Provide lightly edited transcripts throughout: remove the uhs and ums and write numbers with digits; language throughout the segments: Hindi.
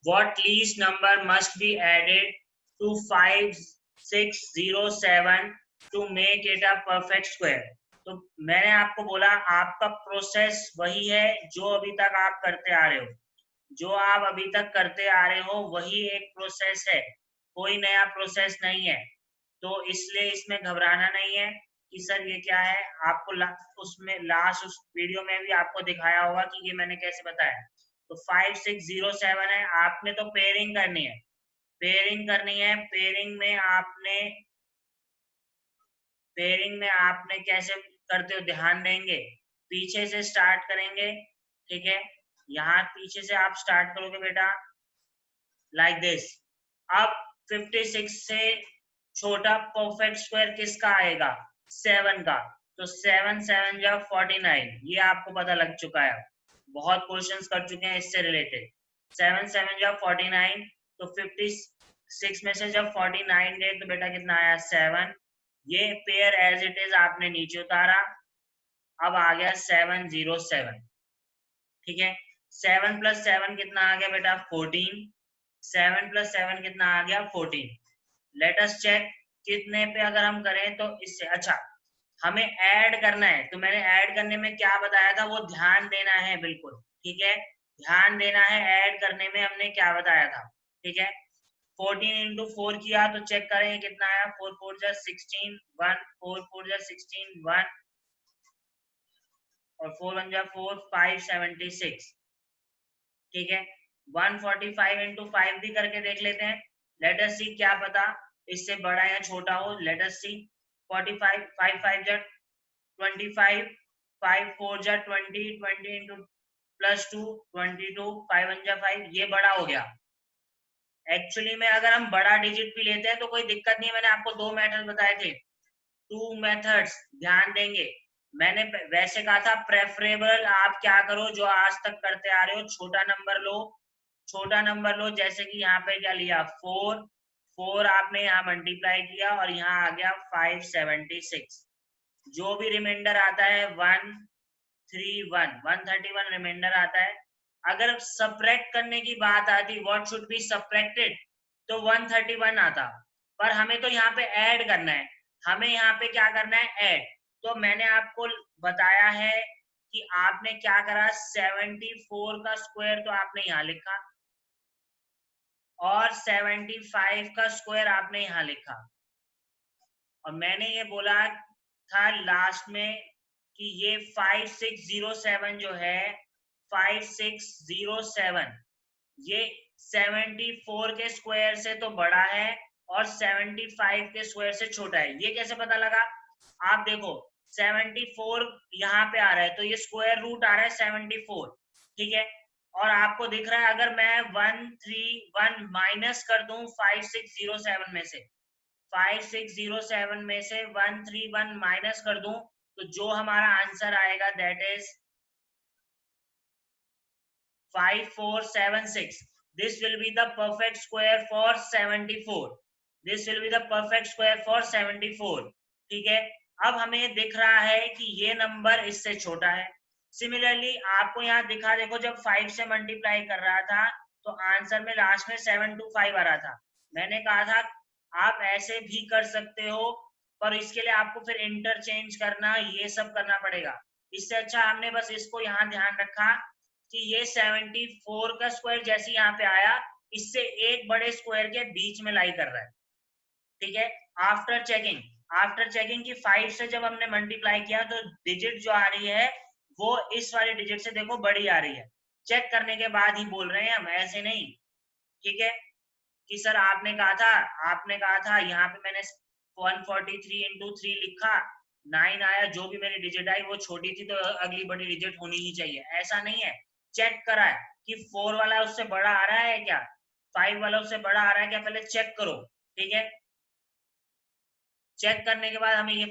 what least number must be added to 5607 to make it a perfect square। तो मैंने आपको बोला आपका प्रोसेस वही है जो अभी तक आप करते आ रहे हो, जो आप अभी तक करते आ रहे हो वही एक प्रोसेस है, कोई नया प्रोसेस नहीं है। तो इसलिए इसमें घबराना नहीं है कि सर ये क्या है। आपको उसमें लास्ट उस वीडियो में भी आपको दिखाया होगा कि ये मैंने कैसे बताया। तो 5607 है, आपने तो पेयरिंग करनी है, पेयरिंग करनी है। पेयरिंग में आपने कैसे करते हो ध्यान देंगे, पीछे से स्टार्ट करेंगे, ठीक है। यहाँ पीछे से आप स्टार्ट करोगे बेटा लाइक दिस। अब 56 से छोटा परफेक्ट स्क्वायर किसका आएगा, 7 का। तो 7 7 जा 49, ये आपको पता लग चुका है, बहुत क्वेश्चंस कर चुके हैं इससे रिलेटेड। 7 7 जा 49, तो 56 में से जब 49 गए तो बेटा कितना आया 7। ये पेयर एज इट इज आपने नीचे उतारा, अब आ गया 707, ठीक है। 7 + 7 कितना आ गया बेटा 14, 7 + 7 कितना आ गया 14। लेट अस चेक कितने पे अगर हम करें तो इससे अच्छा हमें ऐड करना है। तो मैंने ऐड करने में क्या बताया था वो ध्यान देना है बिल्कुल, ठीक है, ध्यान देना है। ऐड करने में हमने क्या बताया था, ठीक है। 14 × 4 किया तो चेक करें कितना आया, 4 4 जा 16 1, 4 4 जा 16 1, और 4 1 जा 4 576, ठीक है। 145 × 5 भी करके देख लेते हैं। लेट अस सी क्या पता इससे बड़ा या छोटा हो। लेट अस सी 45 5 5 जा 25, 5 4 जा 20, 20 × +2 22, 5 1 जा 5, ये बड़ा हो गया। एक्चुअली में अगर हम बड़ा डिजिट भी लेते हैं तो कोई दिक्कत नहीं है। मैंने आपको 2 मेथड बताए थे, 2 मेथड्स ध्यान देंगे। मैंने वैसे कहा था प्रेफरेबल आप क्या करो जो आज तक करते आ रहे हो, छोटा नंबर लो, छोटा नंबर लो। जैसे कि यहाँ पे क्या लिया 4 4 आपने यहाँ मल्टीप्लाई किया और यहाँ आ गया 576। जो भी रिमाइंडर आता है 131 रिमाइंडर आता है। अगर सब्ट्रैक्ट करने की बात आती व्हाट शुड बी सब्ट्रैक्टेड तो 131 आता, पर हमें तो यहाँ पे ऐड करना है। हमें यहाँ पे क्या करना है ऐड। तो मैंने आपको बताया है कि आपने क्या करा, 74 का स्क्वायर तो आपने यहाँ लिखा और 75 का स्क्वायर आपने यहाँ लिखा। और मैंने ये बोला था लास्ट में कि ये 5607 जो है 5607 ये 74 के स्क्वायर से तो बड़ा है और 75 के स्क्वायर से छोटा है। ये कैसे पता लगा, आप देखो 74 यहाँ पे आ रहा है तो ये स्क्वायर रूट आ रहा है 74, ठीक है। और आपको दिख रहा है अगर मैं 131 माइनस कर दूं 5607 में से, 5607 में से 131 माइनस कर दूं तो जो हमारा आंसर आएगा that is 5476। This will be the perfect square for 74. This will be the perfect square for 74, ठीक है। अब हमें दिख रहा है कि ये नंबर इससे छोटा है। सिमिलरली आपको यहाँ दिखा, देखो जब 5 से मल्टीप्लाई कर रहा था तो आंसर में लास्ट में 725 आ रहा था। मैंने कहा था आप ऐसे भी कर सकते हो पर इसके लिए आपको फिर इंटरचेंज करना ये सब करना पड़ेगा। इससे अच्छा हमने बस इसको यहाँ ध्यान रखा कि ये 74 का स्क्वायर जैसे यहाँ पे आया इससे एक बड़े स्क्वायर के बीच में लाई कर रहा है, ठीक है। आफ्टर चेकिंग कि 5 से जब हमने मल्टीप्लाई किया तो डिजिट जो आ रही है वो इस वाले डिजिट से देखो बड़ी आ रही है। चेक करने के बाद ही बोल रहे हैं हम, ऐसे नहीं, ठीक है। कि सर आपने कहा था यहाँ पे मैंने 143 × 3 लिखा 9 आया, जो भी मेरी डिजिट आई वो छोटी थी तो अगली बड़ी डिजिट होनी ही चाहिए, ऐसा नहीं है। चेक करा है कि 4 वाला उससे बड़ा आ रहा है क्या, 5 वाला उससे बड़ा आ रहा है क्या, पहले चेक करो, ठीक है। चेक करने के बाद हमें ये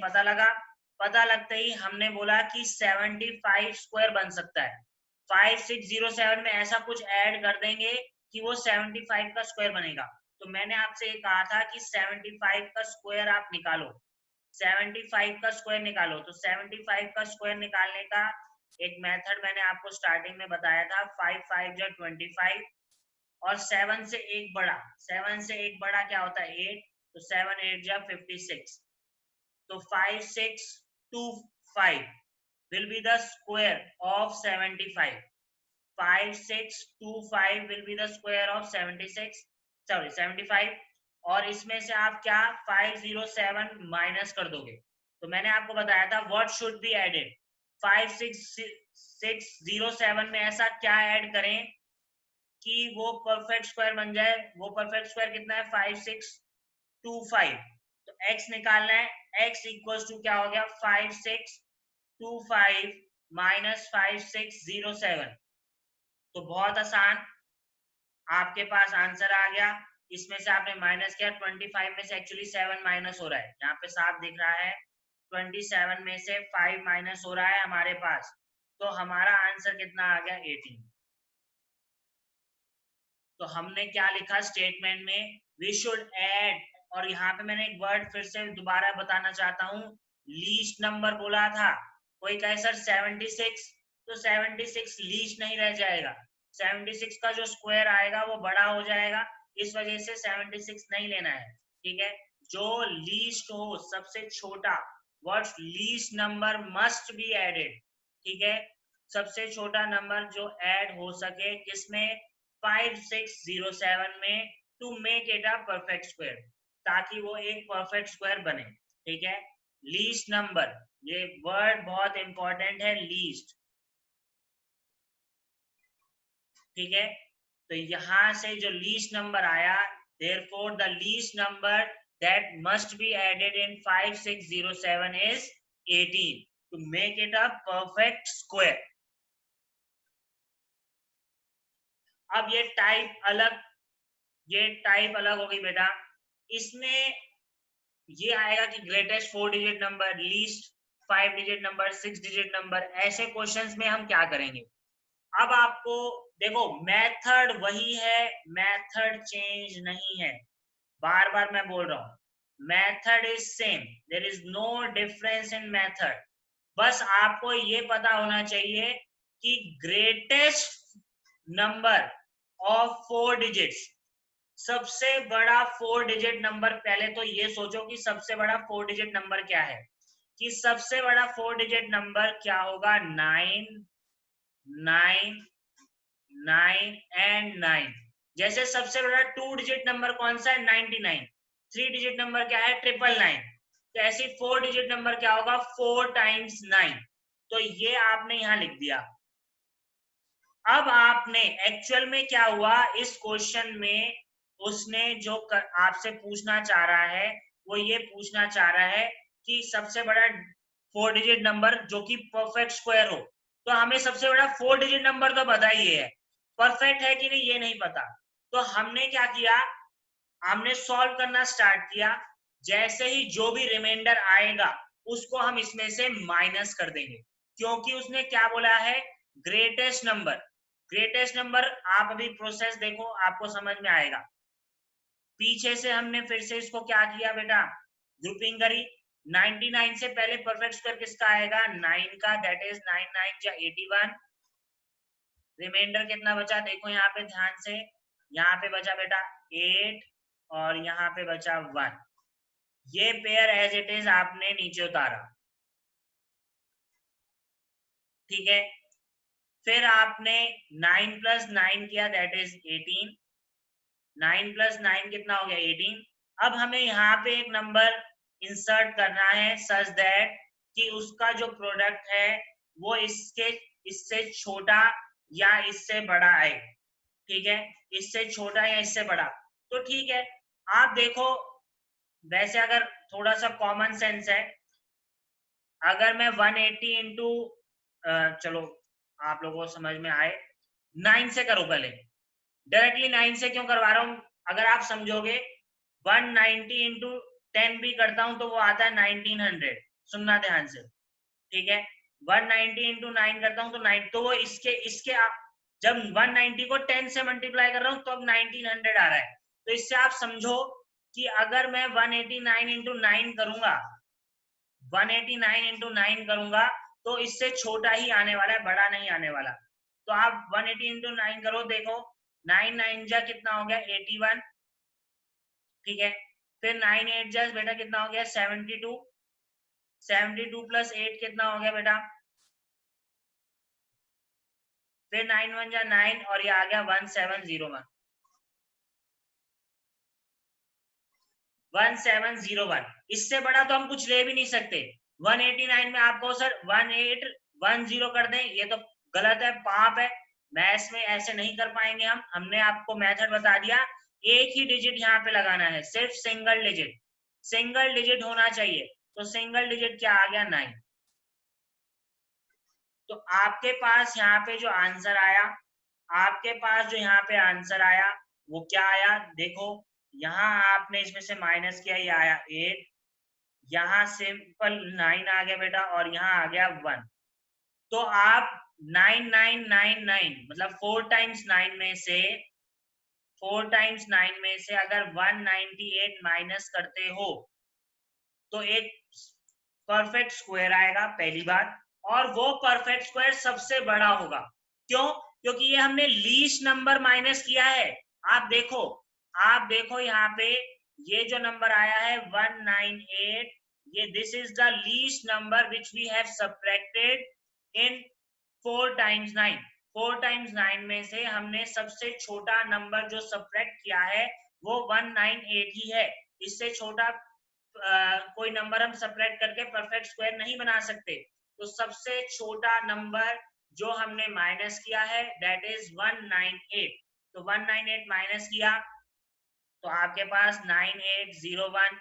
पता लगते ही हमने बोला कि 75 स्क्वायर बन सकता है। 5607 में ऐसा कुछ ऐड कर देंगे कि वो 75 का स्क्वायर बनेगा। तो मैंने आपसे ये कहा था कि 75 का स्क्वायर आप निकालो, 75 का स्क्वायर निकालो। तो 75 का स्क्वायर निकालने का एक मेथड मैंने आपको स्टार्टिंग में बताया था, 5 5 जा 25 और 7 से एक बड़ा, 7 से एक बड़ा क्या होता है 8, तो 7 8 जा 56, तो 5625 will be the square of 75. 5625 will be the square of 76, sorry 75, और इसमें से आप क्या 507 माइनस कर दोगे। तो मैंने आपको बताया था व्हाट शुड बी एडेड, 5607 में ऐसा क्या ऐड करें कि वो परफेक्ट स्क्वायर बन जाए। वो परफेक्ट स्क्वायर कितना है 5625, तो x निकालना है, x इक्वल्स टू क्या हो गया 5625 माइनस 5607, तो बहुत आसान, आपके पास आंसर आ गया। इसमें से आपने माइनस किया, 25 में से एक्चुअली 7 माइनस हो रहा है, यहाँ पे साफ दिख रहा है 27 में से 5 माइनस हो रहा है हमारे पास, तो हमारा आंसर कितना आ गया 18। तो हमने क्या लिखा स्टेटमेंट में, वी शुड ऐड, और यहाँ पे मैंने एक वर्ड फिर से दोबारा बताना चाहता हूँ, लीस्ट नंबर बोला था। कोई कहे सर 76, तो 76 लीस्ट नहीं रह जाएगा, 76 का जो स्क्वायर आएगा वो बड़ा हो जाएगा, इस वजह से 76 नहीं लेना है, ठीक है। जो लीस्ट हो, सबसे छोटा, what least number must be added, ठीक है, सबसे छोटा नंबर जो ऐड हो सके किसमें 5607 में, to make it a perfect square, ताकि वो एक परफेक्ट स्क्वायर बने, ठीक है। लीस्ट नंबर, ये वर्ड बहुत इंपॉर्टेंट है, लीस्ट, ठीक है। तो यहां से जो लीस्ट नंबर आया, therefore the least number that must be added in 5607 is 18 to make it a perfect square. अब ये टाइप अलग, ये टाइप अलग हो गई बेटा। इसमें ये आएगा कि greatest 4 digit number, least 5 digit number, 6 digit number, ऐसे क्वेश्चंस में हम क्या करेंगे। अब आपको देखो मेथड वही है, मेथड चेंज नहीं है, बार बार मैं बोल रहा हूं method is same, there is no difference in method. बस आपको ये पता होना चाहिए कि ग्रेटेस्ट नंबर ऑफ 4 डिजिट्स, सबसे बड़ा 4 डिजिट नंबर, पहले तो ये सोचो कि सबसे बड़ा 4 डिजिट नंबर क्या है, कि सबसे बड़ा 4 डिजिट नंबर क्या होगा 9 9 9 एंड 9। जैसे सबसे बड़ा 2 डिजिट नंबर कौन सा है 99, 3 डिजिट नंबर क्या है 999, तो ऐसी 4 डिजिट नंबर क्या होगा 4 टाइम्स 9, तो ये आपने यहां लिख दिया। अब आपने एक्चुअल में क्या हुआ इस क्वेश्चन में, उसने जो आपसे पूछना चाह रहा है वो ये पूछना चाह रहा है कि सबसे बड़ा 4 डिजिट नंबर जो कि परफेक्ट स्क्वायर हो, तो हमें सबसे बड़ा 4 डिजिट नंबर तो पता ही है, परफेक्ट है कि नहीं ये नहीं पता। तो हमने क्या किया, हमने सॉल्व करना स्टार्ट किया, जैसे ही जो भी रिमाइंडर आएगा उसको हम इसमें से माइनस कर देंगे, क्योंकि उसने क्या बोला है ग्रेटेस्ट नंबर। ग्रेटेस्ट नंबर आप अभी प्रोसेस देखो आपको समझ में आएगा। पीछे से हमने फिर से इसको क्या किया बेटा, ग्रुपिंग करी, 99 से पहले परफेक्ट स्क्वायर किसका आएगा 9 का, दैट इज 9 9 जा 81, रिमाइंडर कितना बचा देखो यहाँ पे ध्यान से, यहाँ पे बचा बेटा 8 और यहाँ पे बचा 1, ये पेयर एज इट इज आपने नीचे उतारा, ठीक है। फिर आपने 9 प्लस 9 किया दैट इज 18, 9 प्लस 9 कितना हो गया 18। अब हमें यहाँ पे एक नंबर इंसर्ट करना है सच दैट कि उसका जो प्रोडक्ट है वो इससे छोटा या इससे बड़ा आए, ठीक है, इससे छोटा या इससे बड़ा। तो ठीक है, आप देखो वैसे अगर थोड़ा सा कॉमन सेंस है, अगर मैं 180 इंटू, चलो आप लोगों को समझ में आए, 9 से करो पहले, डायरेक्टली 9 से क्यों करवा रहा हूं, अगर आप समझोगे 190 इंटू 10 भी करता हूं तो वो आता है 1900, सुनना ध्यान से, ठीक है। 190 इंटू 9 करता हूं तो 9, तो वो इसके इसके जब 190 को 10 से मल्टीप्लाई कर रहा हूं तो अब 1900 आ रहा है। तो इससे आप समझो कि अगर मैं 189 इंटू 9 करूंगा, 189 इंटू 9 करूंगा तो इससे छोटा ही आने वाला है, बड़ा नहीं आने वाला। तो आप 180 इंटू 9 करो, देखो 9 9 जा कितना हो गया 81, ठीक है। फिर 9 8 जा बेटा कितना हो गया 72, 72 प्लस 8 कितना हो गया बेटा, फिर 9 1 जा 9 और ये आ गया 1701, 1701। इससे बड़ा तो हम कुछ ले भी नहीं सकते। 189 में आपको सर 1810 कर दें, ये तो गलत है, पाप है। मैथ्स में ऐसे नहीं कर पाएंगे हम। हमने आपको मेथड बता दिया, एक ही डिजिट यहाँ पे लगाना है, सिर्फ सिंगल डिजिट, सिंगल डिजिट होना चाहिए। तो सिंगल डिजिट क्या आ गया 9। तो आपके पास यहाँ पे जो आंसर आया, आपके पास जो यहाँ पे आंसर आया वो क्या आया, देखो यहाँ आपने इसमें से माइनस किया, ये आया 8, यहाँ सिंपल 9 आ गया बेटा और यहाँ आ गया 1। तो आप 9999 मतलब 4 टाइम्स 9 में से, 4 टाइम्स 9 में से अगर 198 माइनस करते हो तो एक परफेक्ट स्क्वायर आएगा, पहली बात। और वो परफेक्ट स्क्वायर सबसे बड़ा होगा। क्यों? क्योंकि ये हमने लीस्ट नंबर माइनस किया है। आप देखो, आप देखो यहाँ पे ये जो नंबर आया है 198, ये this is the least number which we have subtracted in 4 times 9। 4 times 9 में से हमने सबसे छोटा नंबर जो सब्ट्रैक्ट किया है वो 198 ही है। इससे छोटा कोई नंबर हम सब्ट्रैक्ट करके परफेक्ट स्क्वायर नहीं बना सकते। तो सबसे छोटा नंबर जो हमने माइनस किया है दैट इज 198। तो 198 माइनस किया तो आपके पास 9801,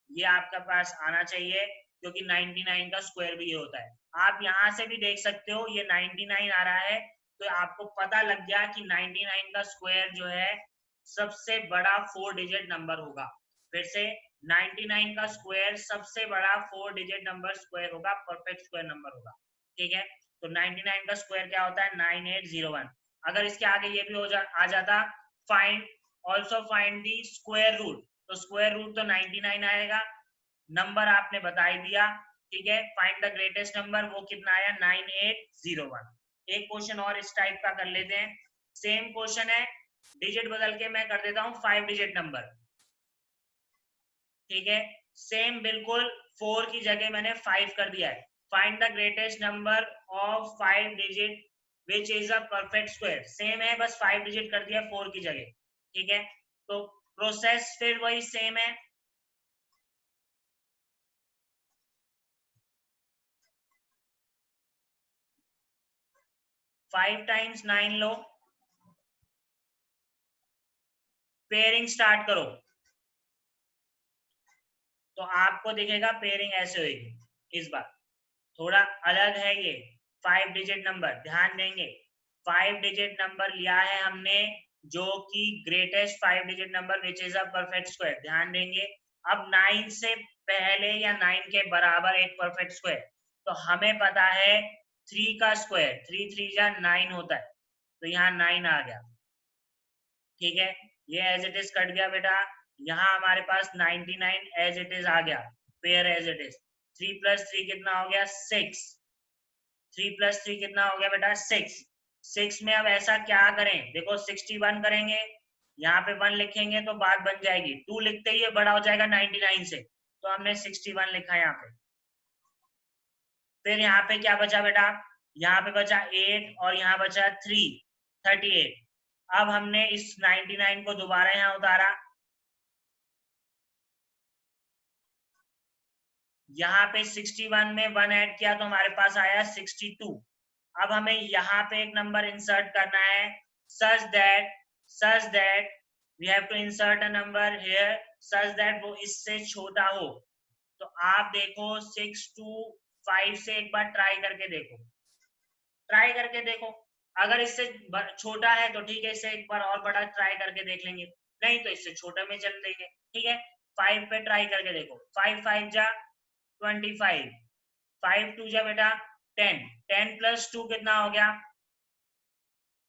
ये आपके पास आना चाहिए, क्योंकि 99 का स्क्वायर भी ये होता है। आप यहाँ से भी देख सकते हो ये 99 आ रहा है, तो आपको पता लग गया कि 99 का स्क्वायर जो है सबसे बड़ा 4 डिजिट नंबर होगा। फिर से 99 का स्क्वायर सबसे बड़ा 4 डिजिट नंबर स्क्वायर होगा, परफेक्ट स्क्वायर नंबर होगा, ठीक है। तो 99 का स्क्वायर क्या होता है 9801। अगर इसके आगे ये भी आ जाता find also find the square root, तो स्क्वायर रूट तो 99 आएगा, नंबर आपने बता ही दिया, ठीक है। फाइंड द ग्रेटेस्ट नंबर, वो कितना आया 9801। एक क्वेश्चन और इस टाइप का कर लेते हैं, सेम क्वेश्चन है, डिजिट बदल के मैं कर देता हूँ 5 डिजिट नंबर, ठीक है। सेम बिल्कुल 4 की जगह मैंने 5 कर दिया है। Find the greatest number of 5 digit which is a perfect square, same है, बस 5 डिजिट कर दिया 4 की जगह, ठीक है। तो प्रोसेस फिर वही सेम है, 5 टाइम्स 9 लो, पेयरिंग स्टार्ट करो, तो आपको दिखेगा पेयरिंग ऐसे होगी। इस बार थोड़ा अलग है ये 5 डिजिट नंबर, ध्यान देंगे 5 डिजिट नंबर लिया है हमने जो कि greatest 5 digit number which is a perfect square, ध्यान देंगे। अब 9 से पहले या 9 के बराबर एक परफेक्ट स्क्वायर, तो हमें पता है 3 का स्क्वायर 3 3 या 9 होता है, तो यहाँ 9 आ गया, ठीक है। ये एज इट इज कट गया बेटा, यहाँ हमारे पास 99 एज इट इज आ गया, pair as it is. 3 plus 3 कितना हो गया 6, 3 प्लस 3 कितना हो गया बेटा 6। 6 में अब ऐसा क्या करें, देखो 61 करेंगे, यहाँ पे 1 लिखेंगे तो बात बन जाएगी, 2 लिखते ही ये बड़ा हो जाएगा 99 से, तो हमने 61 लिखा यहाँ पे। फिर यहाँ पे क्या बचा बेटा, यहाँ पे बचा 8 और यहाँ बचा 3, 38। अब हमने इस 99 को दोबारा यहाँ उतारा, यहाँ पे 61 में 1 ऐड किया तो हमारे पास आया 62। अब हमें यहाँ पे एक नंबर इंसर्ट करना है, such that we have to insert a number here such that वो इससे छोटा हो। तो आप देखो 625 से एक बार ट्राई करके देखो, ट्राई करके देखो, अगर इससे छोटा है तो ठीक है, इससे एक बार और बड़ा ट्राई करके देख लेंगे, नहीं तो इससे छोटे में चल लेंगे, ठीक है। 5 पे ट्राई करके देखो, 5 5 जा 25, 5 2 जा बेटा 10, 10 प्लस 2 कितना हो गया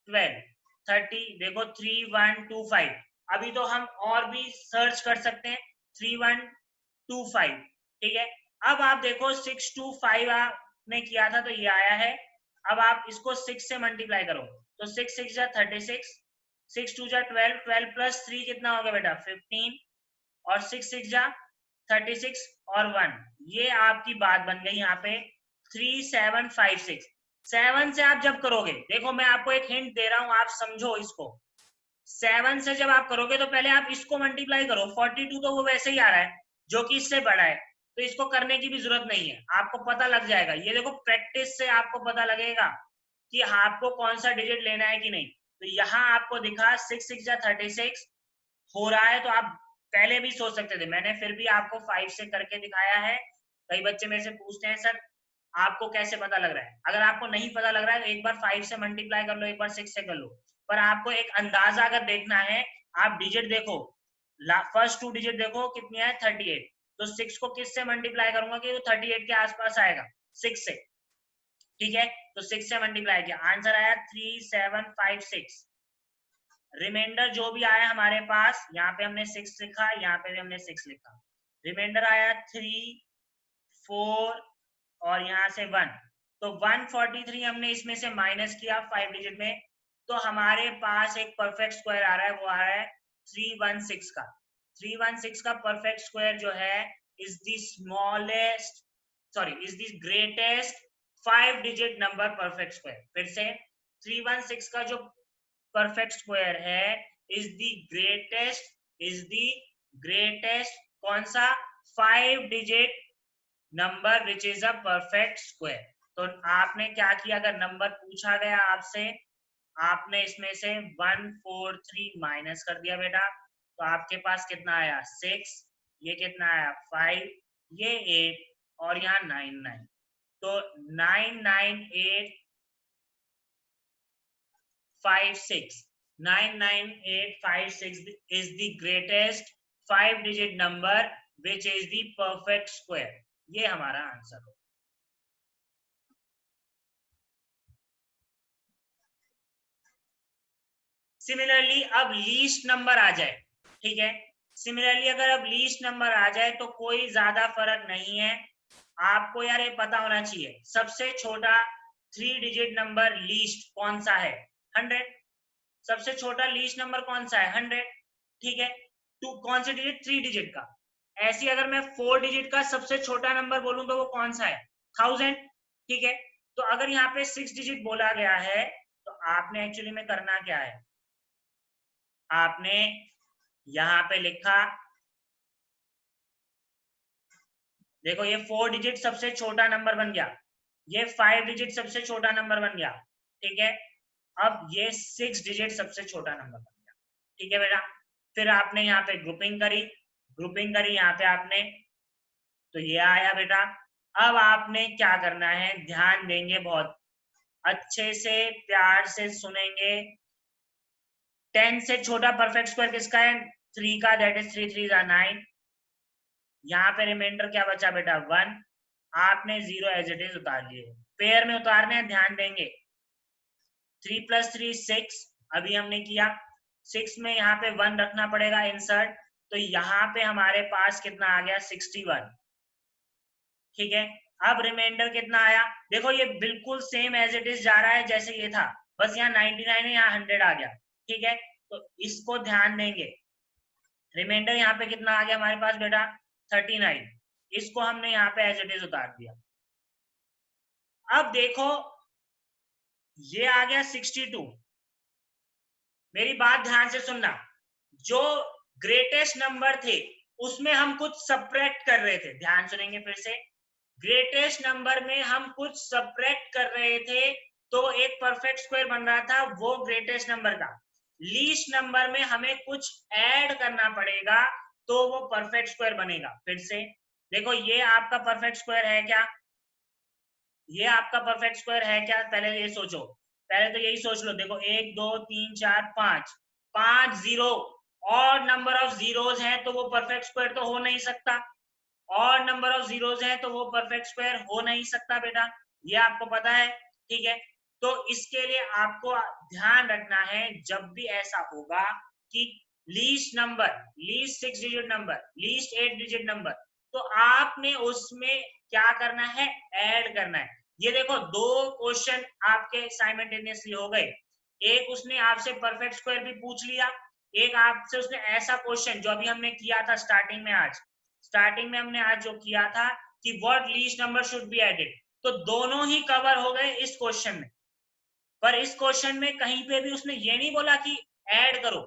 12, 30, देखो 3125। अभी तो हम और भी सर्च कर सकते हैं 3125, ठीक है। अब आप देखो 625 आपने किया था तो ये आया है, अब आप इसको 6 से मल्टीप्लाई करो, तो 6 6 जा 36, 6 2 जा 12, 12 प्लस 3 कितना होगा बेटा 15, और 6 6 जा 36 और 1, ये आपकी बात बन गई यहाँ पे 3756। 7 से आप जब करोगे, देखो मैं आपको एक हिंट दे रहा हूं, आप समझो इसको। 7 से जब आप करोगे तो पहले आप इसको मल्टीप्लाई करो, 42 तो वो वैसे ही आ रहा है जो कि इससे बड़ा है, तो इसको करने की भी जरूरत नहीं है, आपको पता लग जाएगा। ये देखो प्रैक्टिस से आपको पता लगेगा कि आपको कौन सा डिजिट लेना है कि नहीं। तो यहाँ आपको दिखा 6 6 जा 36 हो रहा है, तो आप पहले भी सोच सकते थे, मैंने फिर भी आपको 5 से करके दिखाया है। कई बच्चे मेरे से पूछते हैं सर आपको कैसे पता लग रहा है। अगर आपको नहीं पता लग रहा है तो एक बार 5 से मल्टीप्लाई कर लो, एक बार 6 से कर लो, पर आपको एक अंदाजा अगर देखना है, आप डिजिट देखो, फर्स्ट 2 डिजिट देखो कितनी है 38, तो 6 को किस से मल्टीप्लाई करूंगा कि वो 38 के आसपास आएगा, 6 से, ठीक है। तो 6 से मल्टीप्लाई किया, आंसर आया 3756। रिमाइंडर जो भी आया हमारे पास, यहाँ पे हमने 6 लिखा, यहाँ पे भी हमने 6 लिखा, रिमाइंडर आया 3 4 और यहाँ से 1, तो 143 हमने इसमें से माइनस किया 5 डिजिट में, तो हमारे पास एक परफेक्ट स्क्वायर आ रहा है, वो आ रहा है 316 का। 316 का परफेक्ट स्क्वायर जो है is the smallest, sorry is the greatest 5 digit number perfect square. फिर से 316 का जो परफेक्ट स्क्वायर है इज द ग्रेटेस्ट कौन सा 5 digit number which is a perfect square. तो आपने क्या किया, अगर नंबर पूछा गया आपसे, आपने इसमें से 143 माइनस कर दिया बेटा, तो आपके पास कितना आया 6, ये कितना आया 5, ये 8 और यहाँ 9 9, तो 99856 99856 is the greatest 5 digit number which is the perfect square। ये हमारा आंसर हो। सिमिलरली अब लीस्ट नंबर आ जाए, ठीक है, सिमिलरली अगर अब लीस्ट नंबर आ जाए तो कोई ज्यादा फर्क नहीं है, आपको यार ये पता होना चाहिए सबसे छोटा 3 डिजिट नंबर लीस्ट कौन सा है, 100। सबसे छोटा लीस्ट नंबर कौन सा है 100, ठीक है। टू कौन से डिजिट 3 डिजिट का, ऐसी अगर मैं 4 डिजिट का सबसे छोटा नंबर बोलूं तो वो कौन सा है 1000, ठीक है। तो अगर यहाँ पे 6 डिजिट बोला गया है तो आपने एक्चुअली में करना क्या है, आपने यहाँ पे लिखा, देखो ये 4 डिजिट सबसे छोटा नंबर बन गया, ये 5 डिजिट सबसे छोटा नंबर बन गया, ठीक है। अब ये 6 डिजिट सबसे छोटा नंबर बन गया, ठीक है बेटा। फिर आपने यहाँ पे ग्रुपिंग करी यहाँ पे आपने, तो ये आया बेटा। अब आपने क्या करना है, ध्यान देंगे, बहुत अच्छे से प्यार से सुनेंगे। 10 से छोटा परफेक्ट स्क्वायर किसका है 3 का, दैट इज 3 3 9। यहाँ पे रिमाइंडर क्या बचा बेटा 1, आपने 0 एज इट इज उतार लिए, पेयर में उतारने हैं, ध्यान देंगे। 3 + 3 6 अभी हमने किया, 6 में यहाँ पे 1 रखना पड़ेगा इंसर्ट, तो यहाँ पे हमारे पास कितना आ गया 61, ठीक है। अब रिमाइंडर कितना आया, देखो ये बिल्कुल सेम एज इट इज जा रहा है जैसे ये था, बस यहाँ 99 है, यहाँ 100 आ गया, ठीक है। तो इसको ध्यान देंगे, रिमाइंडर यहाँ पे कितना आ गया हमारे पास बेटा 39, इसको हमने यहाँ पे एज इट इज उतार दिया। अब देखो ये आ गया 62, मेरी बात ध्यान से सुनना, जो ग्रेटेस्ट नंबर थे उसमें हम कुछ सब्ट्रैक्ट कर रहे थे, ध्यान सुनेंगे फिर से, ग्रेटेस्ट नंबर में हम कुछ सब्ट्रैक्ट कर रहे थे, तो एक परफेक्ट स्क्वायर बन रहा था वो ग्रेटेस्ट नंबर का। लीस्ट नंबर में हमें कुछ ऐड करना पड़ेगा तो वो परफेक्ट स्क्वायर बनेगा। फिर से देखो ये आपका परफेक्ट स्क्वायर है क्या, ये आपका परफेक्ट स्क्वायर है क्या, पहले ये सोचो, पहले तो यही सोच लो। देखो 1 2 3 4 5, 5 जीरो और नंबर ऑफ जीरोज हैं तो वो परफेक्ट स्क्वायर तो हो नहीं सकता, और नंबर ऑफ जीरोज हैं तो वो परफेक्ट स्क्वायर हो नहीं सकता बेटा, ये आपको पता है, ठीक है। तो इसके लिए आपको ध्यान रखना है जब भी ऐसा होगा कि least number, least 6 digit number, least 8 digit number, तो आपने उसमें क्या करना है, ऐड करना है। ये देखो 2 क्वेश्चन आपके साइमल्टेनियसली हो गए, एक उसने आपसे परफेक्ट स्क्वायर भी पूछ लिया, एक आपसे उसने ऐसा क्वेश्चन जो अभी हमने किया था स्टार्टिंग में हमने आज जो किया था कि what least number should be added, तो दोनों ही कवर हो गए इस क्वेश्चन में। पर इस क्वेश्चन में कहीं पे भी उसने ये नहीं बोला कि ऐड करो,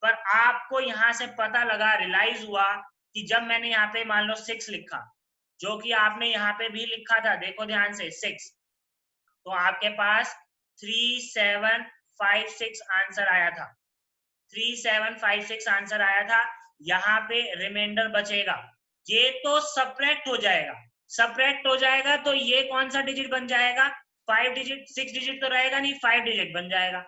पर आपको यहां से पता लगा, रियलाइज हुआ कि जब मैंने यहाँ पे मान लो 6 लिखा, जो कि आपने यहाँ पे भी लिखा था, देखो ध्यान से 6, तो आपके पास 3756 आंसर आया था, 3756 आंसर आया था। यहाँ पे रिमाइंडर बचेगा, ये तो सब्ट्रैक्ट हो जाएगा, सब्ट्रैक्ट हो जाएगा तो ये कौन सा डिजिट बन जाएगा, 5 डिजिट, 6 डिजिट तो रहेगा नहीं, 5 डिजिट बन जाएगा।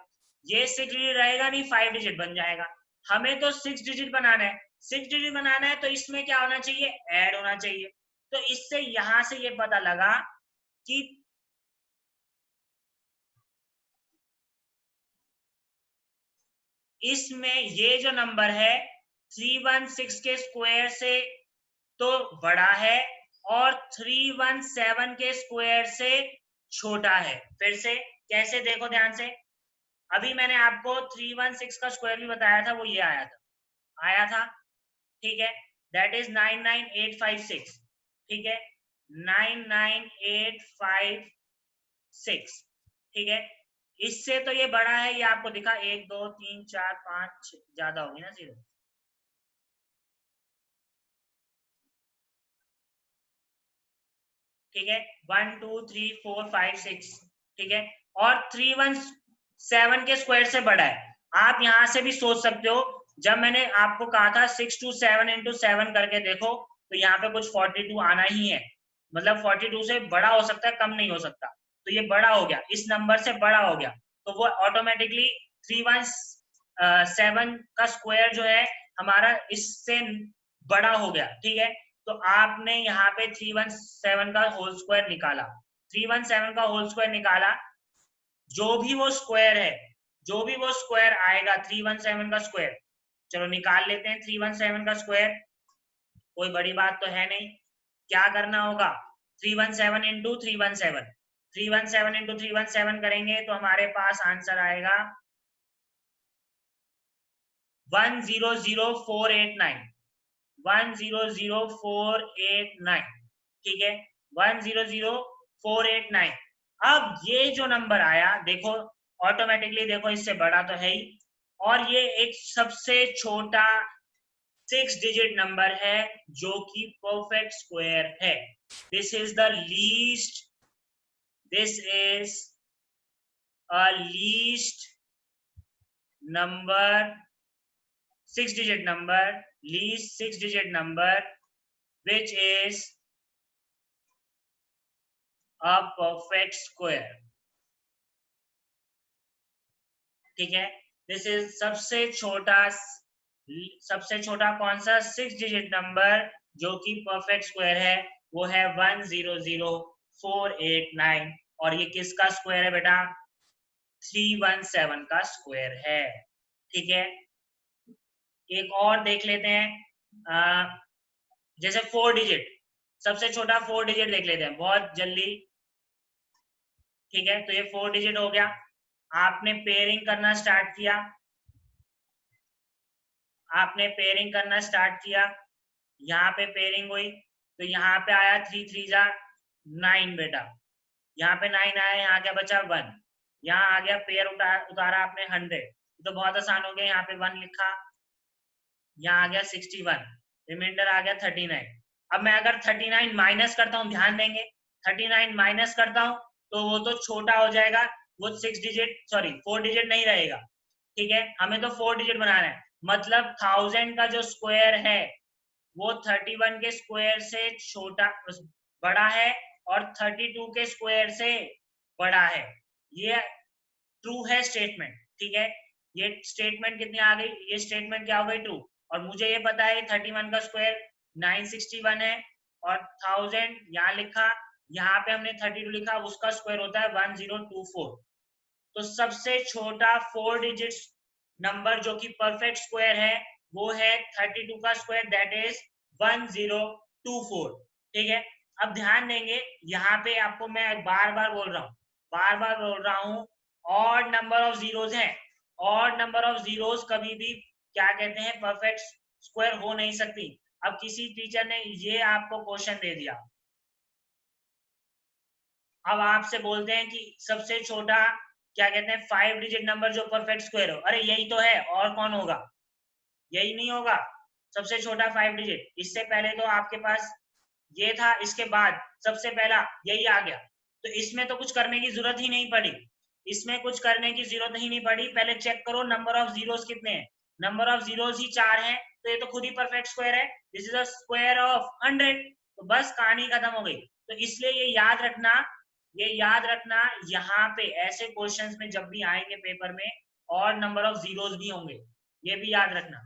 ये 6 डिजिट रहेगा नहीं, 5 डिजिट बन जाएगा। हमें तो 6 डिजिट बनाना है, 6 डिजिट बनाना है, तो इसमें क्या होना चाहिए, ऐड होना चाहिए। तो इससे यहां से ये पता लगा कि इसमें ये जो नंबर है 316 के स्क्वायर से तो बड़ा है और 317 के स्क्वायर से छोटा है। फिर से कैसे, देखो ध्यान से, अभी मैंने आपको 316 का स्क्वायर भी बताया था, वो ये आया था, ठीक है, दैट इज 99856, ठीक है, 99856, ठीक है। इससे तो ये बड़ा है, ये आपको दिखा, 1 2 3 4 5 ज्यादा होगी ना जीरो, ठीक है, 1 2 3 4 5 6, ठीक है, और 317 के स्क्वायर से बड़ा है। आप यहां से भी सोच सकते हो, जब मैंने आपको कहा था 6 to 7 into 7 करके देखो, तो यहाँ पे कुछ 42 आना ही है, मतलब 42 से बड़ा हो सकता है, कम नहीं हो सकता, तो ये बड़ा हो गया, इस नंबर से बड़ा हो गया, तो वो ऑटोमेटिकली 317 का स्क्वायर जो है हमारा इससे बड़ा हो गया, ठीक है। तो आपने यहाँ पे 317 का होल स्क्वायर निकाला, 317 का होल स्क्वायर निकाला, जो भी वो स्क्वायर है, जो भी वो स्क्वायर आएगा 317 का स्क्वायर, चलो निकाल लेते हैं 317 का स्क्वायर, कोई बड़ी बात तो है नहीं। क्या करना होगा, 317 इंटू 317, 317 इंटू 317 करेंगे तो हमारे पास आंसर आएगा 100489, 100489, ठीक है, 100489। अब ये जो नंबर आया देखो, ऑटोमेटिकली देखो इससे बड़ा तो है ही, और ये एक सबसे छोटा 6 डिजिट नंबर है जो कि परफेक्ट स्क्वायर है। This is the least, this is a least number, 6 digit number, least 6 digit number which is a perfect square, ठीक है। दिस इज सबसे छोटा कौन सा 6 डिजिट नंबर जो कि परफेक्ट स्क्वायर है, वो है 100489, और ये किसका स्क्वायर है बेटा, 317 का स्क्वायर है, ठीक है। एक और देख लेते हैं, जैसे 4 डिजिट, सबसे छोटा 4 डिजिट देख लेते हैं बहुत जल्दी, ठीक है। तो ये 4 डिजिट हो गया, आपने पेयरिंग करना स्टार्ट किया, आपने पेयरिंग करना स्टार्ट किया, यहाँ पे पेयरिंग हुई, तो यहाँ पे आया 3 3 जा 9 बेटा, यहाँ पे 9 आया, यहाँ क्या बचा 1, यहाँ आ गया पेयर उतारा आपने 100, तो बहुत आसान हो गया, यहाँ पे 1 लिखा, यहाँ आ गया 61, रिमाइंडर आ गया 39। अब मैं अगर 39 माइनस करता हूँ, ध्यान देंगे, 39 माइनस करता हूँ तो वो तो छोटा हो जाएगा, वो 6 डिजिट, सॉरी 4 डिजिट नहीं रहेगा, ठीक है, हमें तो 4 डिजिट बनाना है, मतलब 1000 का जो स्क्वायर है वो 31 के स्क्वायर से छोटा, बड़ा है, और 32 के स्क्वायर से बड़ा है। ये ट्रू है स्टेटमेंट, ठीक है, ये स्टेटमेंट कितनी आ गई, ये स्टेटमेंट क्या हो गई, ट्रू। और मुझे ये पता है 31 का स्क्वायर 961 है, और 1000 यहाँ लिखा, यहाँ पे हमने 32 लिखा, उसका स्क्वायर होता है 1024। तो सबसे छोटा 4 डिजिट नंबर जो कि परफेक्ट स्क्वायर है वो है 32 का स्क्वायर, दैट इज 1024, ठीक है। अब ध्यान देंगे, यहाँ पे आपको मैं बार बार बोल रहा हूँ, बार बार बोल रहा हूँ, ऑड नंबर ऑफ जीरोज हैं, ऑड नंबर ऑफ जीरोज कभी भी क्या कहते हैं परफेक्ट स्क्वायर हो नहीं सकती। अब किसी टीचर ने ये आपको क्वेश्चन दे दिया, अब आपसे बोलते हैं कि सबसे छोटा क्या कहते हैं 5 डिजिट नंबर जो परफेक्ट स्क्वायर हो, अरे यही तो है, और कौन होगा, यही नहीं होगा सबसे छोटा 5 डिजिट। इससे पहले तो आपके पास ये था, इसके बाद सबसे पहला यही आ गया, तो इसमें तो कुछ करने की जरूरत ही नहीं पड़ी, इसमें कुछ करने की जरूरत ही नहीं पड़ी। पहले चेक करो नंबर ऑफ जीरोस कितने हैं, नंबर ऑफ जीरोस ही 4 हैं, तो ये तो खुद ही परफेक्ट स्क्वायर है, this is a square of 100, तो बस कहानी खत्म हो गई। तो इसलिए ये याद रखना, ये याद रखना यहाँ पे ऐसे क्वेश्चंस में जब भी आएंगे पेपर में और नंबर ऑफ जीरोस भी होंगे, ये भी याद रखना।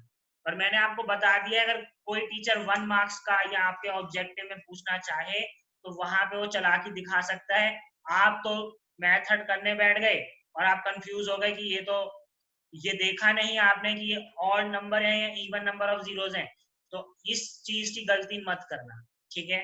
पर मैंने आपको बता दिया अगर कोई टीचर 1 मार्क्स का या आपके ऑब्जेक्टिव में पूछना चाहे तो वहां पे वो चला के दिखा सकता है। आप तो मेथड करने बैठ गए और आप कंफ्यूज हो गए कि ये देखा नहीं आपने कि ये ऑड नंबर है या इवन नंबर ऑफ जीरोस हैं, तो इस चीज की गलती मत करना, ठीक है।